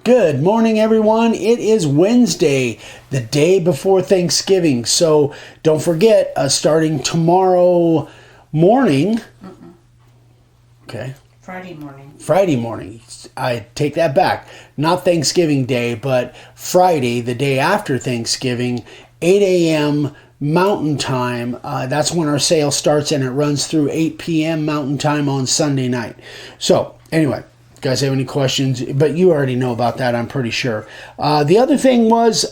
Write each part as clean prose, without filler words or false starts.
Good morning, everyone. It is Wednesday, the day before Thanksgiving. So don't forget, starting tomorrow morning. Okay. Friday morning. Friday morning. I take that back. Not Thanksgiving Day, but Friday, the day after Thanksgiving, 8 a.m. Mountain Time. That's when our sale starts, and it runs through 8 p.m. Mountain Time on Sunday night. So anyway. Guys have any questions? But you already know about that, I'm pretty sure. The other thing was,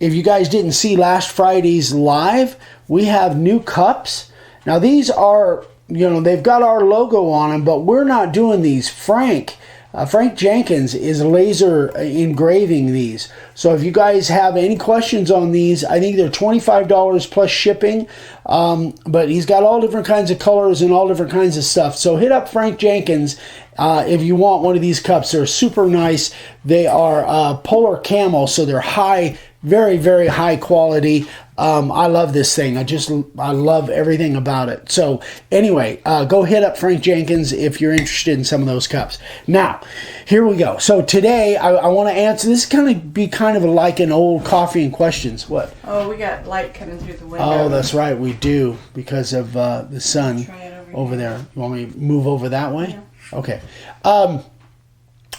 if you guys didn't see last Friday's live, we have new cups. Now these are, they've got our logo on them, but we're not doing these. Frank Jenkins is laser engraving these. So if you guys have any questions on these, I think they're $25 plus shipping. But he's got all different kinds of colors and all different kinds of stuff. So hit up Frank Jenkins if you want one of these cups. They're super nice. They are polar camel, so they're high, very, very high quality. I love this thing. I love everything about it. So anyway, go hit up Frank Jenkins if you're interested in some of those cups. Now, here we go. So today I want to answer, this is going to be kind of like an old coffee and questions. What? Oh, we got light coming through the window. Oh, that's right. We do, because of the sun over there. You want me to move over that way? Yeah. Okay.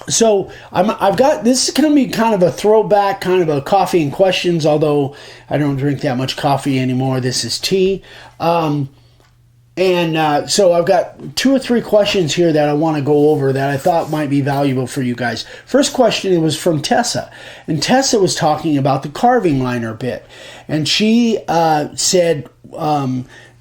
So I've got, this is going to be kind of a throwback, kind of a coffee and questions, although I don't drink that much coffee anymore. This is tea. So I've got 2 or 3 questions here that I want to go over that I thought might be valuable for you guys. First question was from Tessa, and Tessa was talking about the carving liner bit, and she said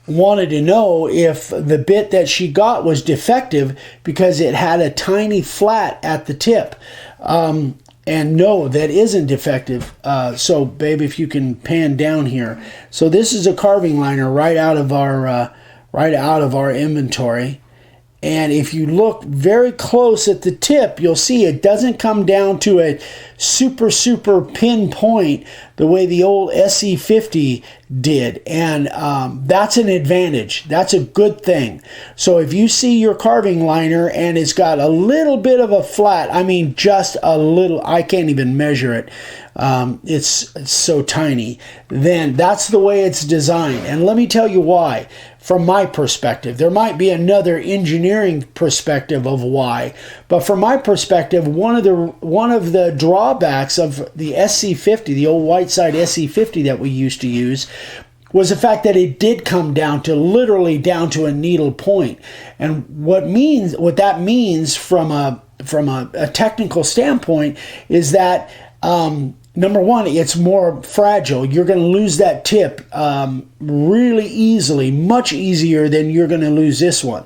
wanted to know if the bit that she got was defective because it had a tiny flat at the tip. And no, that isn't defective. So babe, if you can pan down here. So this is a carving liner right out of our inventory. And if you look very close at the tip, you'll see it doesn't come down to a super pinpoint the way the old SC50 did. And that's an advantage. That's a good thing. So if you see your carving liner and it's got a little bit of a flat, I mean just a little, I can't even measure it. It's so tiny. Then that's the way it's designed. And let me tell you why. From my perspective, there might be another engineering perspective of why, but from my perspective, one of the drawbacks of the SC50, the old Whiteside SC50 that we used to use, was the fact that it did come down to literally down to a needle point. And what that means from a technical standpoint is that number one, it's more fragile. You're going to lose that tip really easily, much easier than you're going to lose this one.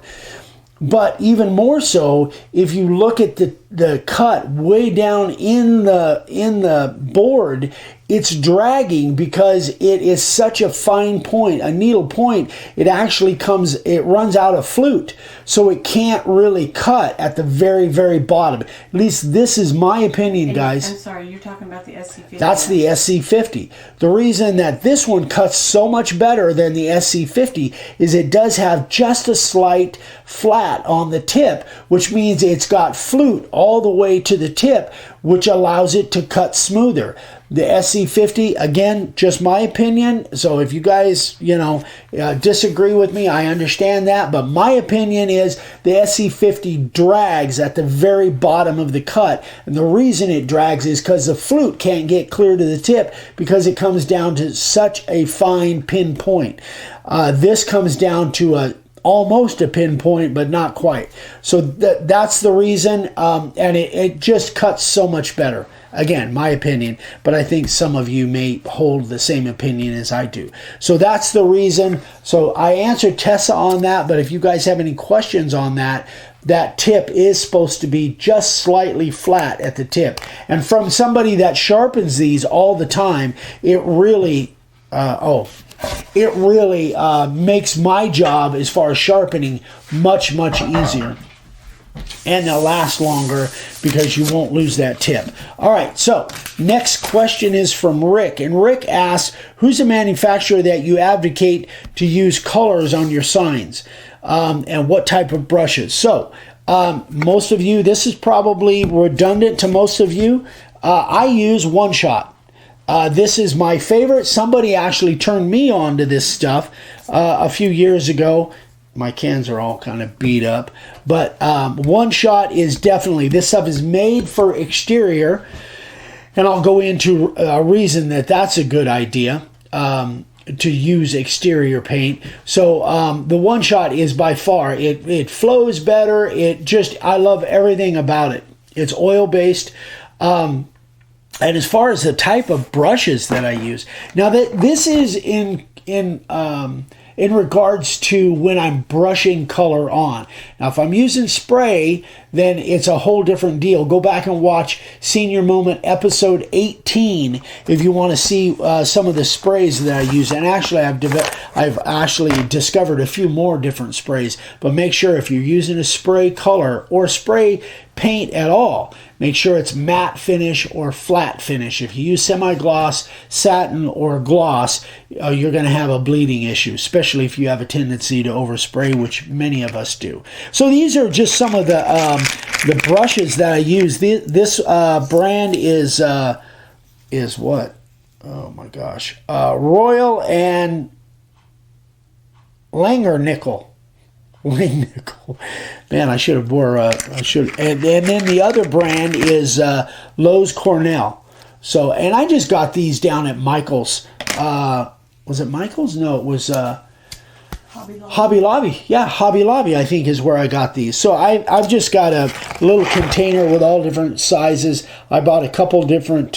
But even more so, if you look at the cut way down in the board, it's dragging because it is such a fine point, a needle point. It runs out of flute, so it can't really cut at the very, very bottom. At least this is my opinion, guys. I'm sorry, you're talking about the SC50. That's the SC50. The reason that this one cuts so much better than the SC50 is it does have just a slight flat on the tip, which means it's got flute all the way to the tip, which allows it to cut smoother. The SC50, again, just my opinion. So if you guys, disagree with me, I understand that. But my opinion is the SC50 drags at the very bottom of the cut. And the reason it drags is because the flute can't get clear to the tip because it comes down to such a fine pinpoint. This comes down to almost a pinpoint, but not quite. So that's the reason, and it just cuts so much better. Again, my opinion, but I think some of you may hold the same opinion as I do. So that's the reason. So I answered Tessa on that, but if you guys have any questions on that, that tip is supposed to be just slightly flat at the tip. And from somebody that sharpens these all the time, it really makes my job as far as sharpening much easier. And they'll last longer because you won't lose that tip. All right, so next question is from Rick. And Rick asks, who's the manufacturer that you advocate to use colors on your signs? And what type of brushes? So Most of you, this is probably redundant to most of you. I use One Shot. This is my favorite. Somebody actually turned me on to this stuff a few years ago. My cans are all kind of beat up. But One Shot is definitely, this stuff is made for exterior. And I'll go into a reason that that's a good idea to use exterior paint. So the One Shot is by far, it flows better. I love everything about it. It's oil-based. And as far as the type of brushes that I use, now that this is in regards to when I'm brushing color on. Now, if I'm using spray, then it's a whole different deal. Go back and watch Senior Moment episode 18 if you want to see some of the sprays that I use. And actually, I've actually discovered a few more different sprays. But make sure if you're using a spray color or spray paint at all, make sure it's matte finish or flat finish. If you use semi-gloss, satin, or gloss, you're going to have a bleeding issue, especially if you have a tendency to overspray, which many of us do. So these are just some of the brushes that I use. This brand is what? Oh my gosh, Royal and Langer Nickel. Man, I should have and then the other brand is Lowe's Cornell. So, and I just got these down at Michael's. Was it Michael's? No, it was Hobby Lobby. Yeah, Hobby Lobby, I think, is where I got these. So I've just got a little container with all different sizes. I bought a couple different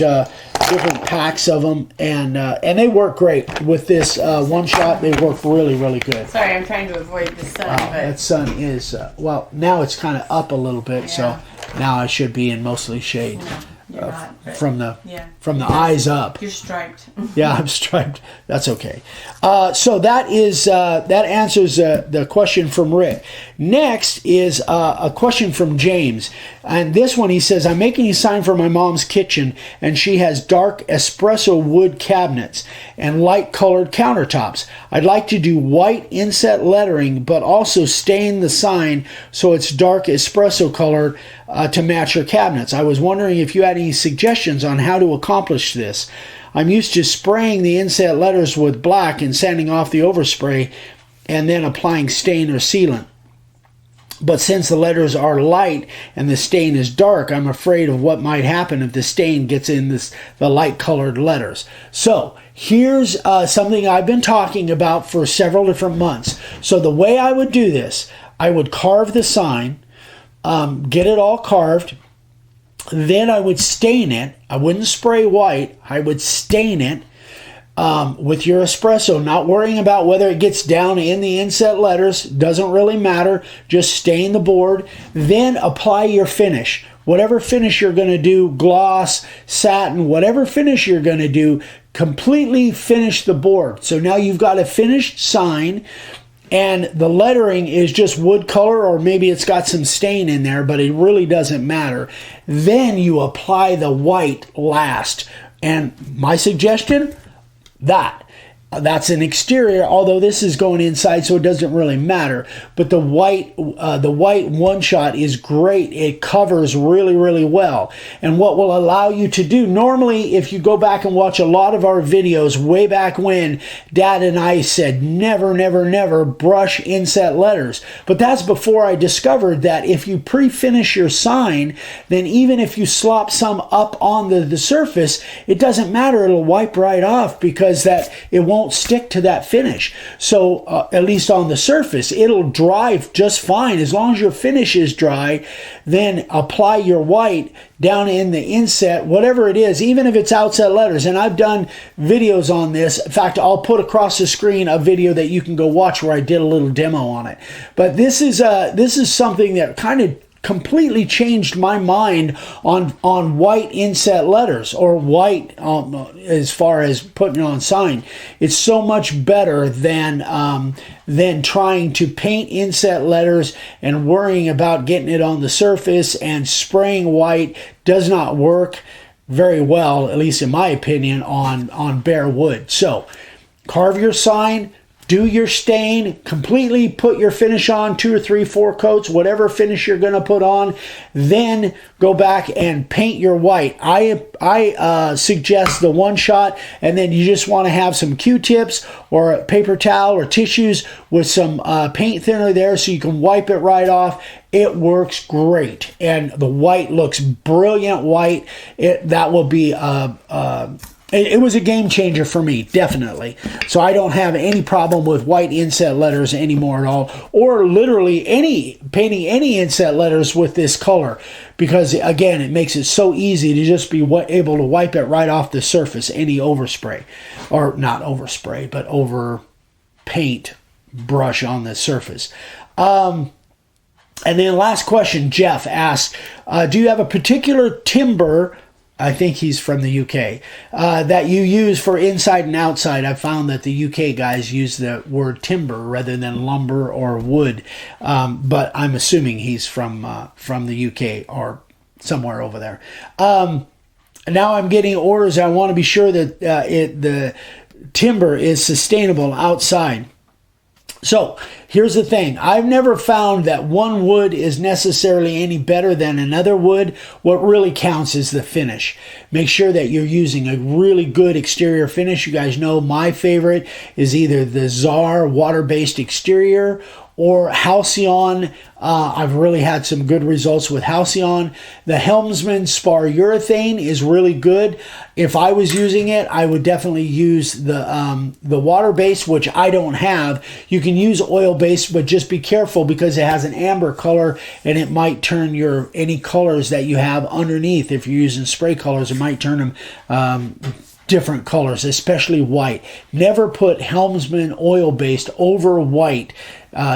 packs of them, and they work great with this One Shot. They work really, really good. Sorry, I'm trying to avoid the sun. Wow, that sun is well, now it's kind of up a little bit, Yeah. so now I should be in mostly shade. You're not, but From the yeah. eyes up. You're striped. Yeah, I'm striped. That's okay. So that answers the question from Rick. Next is a question from James. And this one, he says, I'm making a sign for my mom's kitchen, and she has dark espresso wood cabinets and light colored countertops. I'd like to do white inset lettering, but also stain the sign so it's dark espresso colored to match her cabinets. I was wondering if you had any suggestions on how to accomplish this. I'm used to spraying the inset letters with black and sanding off the overspray and then applying stain or sealant. But since the letters are light and the stain is dark, I'm afraid of what might happen if the stain gets in the light colored letters. So here's something I've been talking about for several different months. So the way I would do this, I would carve the sign, get it all carved. Then I would stain it. I wouldn't spray white. I would stain it with your espresso, not worrying about whether it gets down in the inset letters. Doesn't really matter. Just stain the board. Then apply your finish. Whatever finish you're going to do, gloss, satin, whatever finish you're going to do, completely finish the board. So now you've got a finished sign. And the lettering is just wood color, or maybe it's got some stain in there, but it really doesn't matter. Then you apply the white last. And my suggestion, that's an exterior, although this is going inside, so it doesn't really matter. But the white One Shot is great. It covers really, really well. And what will allow you to do, normally if you go back and watch a lot of our videos way back when, Dad and I said never, never, never brush inset letters. But that's before I discovered that if you pre-finish your sign, then even if you slop some up on the surface, it doesn't matter. It'll wipe right off because it won't stick to that finish. So at least on the surface, it'll dry just fine. As long as your finish is dry, then apply your white down in the inset, whatever it is, even if it's outset letters. And I've done videos on this. In fact, I'll put across the screen a video that you can go watch where I did a little demo on it. But this is something that kind of completely changed my mind on white inset letters, or white as far as putting it on sign. It's so much better than trying to paint inset letters and worrying about getting it on the surface, and spraying white does not work very well, at least in my opinion, on bare wood. So carve your sign, do your stain, completely put your finish on, 2 or 3, 4 coats, whatever finish you're going to put on, then go back and paint your white. I suggest the one shot, and then you just want to have some Q-tips or a paper towel or tissues with some paint thinner there so you can wipe it right off. It works great, and the white looks brilliant white. That will be it was a game changer for me, definitely. So I don't have any problem with white inset letters anymore at all, or literally painting any inset letters with this color, because again, it makes it so easy to just be able to wipe it right off the surface, any overspray, or not overspray, but over paint brush on the surface. And then last question, Jeff asked, do you have a particular timber, I think he's from the UK, that you use for inside and outside? I've found that the UK guys use the word timber rather than lumber or wood, but I'm assuming he's from the UK or somewhere over there. Now I'm getting orders. I want to be sure that the timber is sustainable outside. So here's the thing. I've never found that one wood is necessarily any better than another wood. What really counts is the finish. Make sure that you're using a really good exterior finish. You guys know my favorite is either the Czar water-based exterior or Halcyon. I've really had some good results with Halcyon. The Helmsman Spar Urethane is really good. If I was using it, I would definitely use the water-based, which I don't have. You can use oil-based, but just be careful because it has an amber color and it might turn any colors that you have underneath. If you're using spray colors, it might turn them different colors, especially white. Never put Helmsman oil-based over white.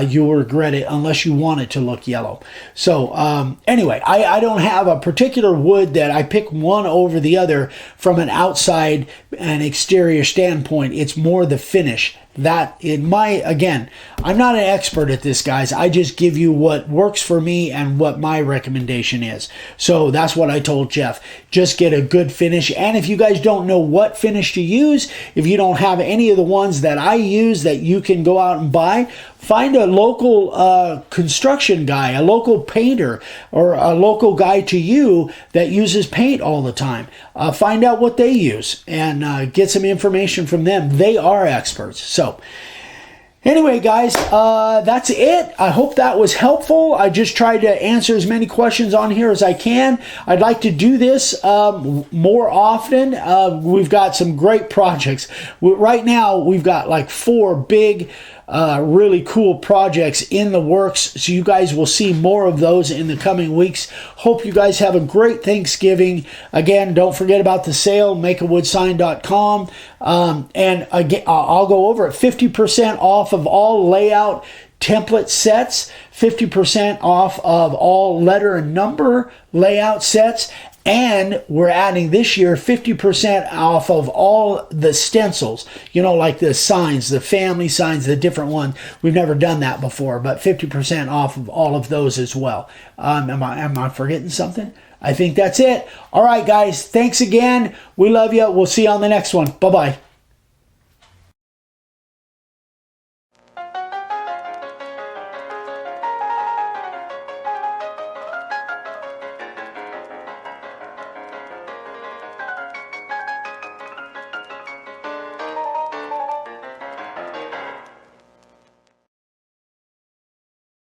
You'll regret it unless you want it to look yellow. So anyway, I don't have a particular wood that I pick one over the other from an outside and exterior standpoint. It's more the finish. Again, I'm not an expert at this, guys. I just give you what works for me and what my recommendation is. So that's what I told Jeff. Just get a good finish. And if you guys don't know what finish to use, if you don't have any of the ones that I use that you can go out and buy, find a local construction guy, a local painter, or a local guy to you that uses paint all the time. Find out what they use and get some information from them. They are experts. So anyway, guys, that's it. I hope that was helpful. I just tried to answer as many questions on here as I can. I'd like to do this more often. We've got some great projects. Right now, we've got like 4 big really cool projects in the works, so you guys will see more of those in the coming weeks. Hope you guys have a great Thanksgiving. Again, don't forget about the sale, makeawoodsign.com. And again, I'll go over it. 50% off of all layout template sets, 50% off of all letter and number layout sets, and we're adding this year 50% off of all the stencils, like the signs, the family signs, the different ones. We've never done that before, but 50% off of all of those as well. Am I forgetting something? I think that's it. All right, guys, thanks again. We love you. We'll see you on the next one. Bye-bye.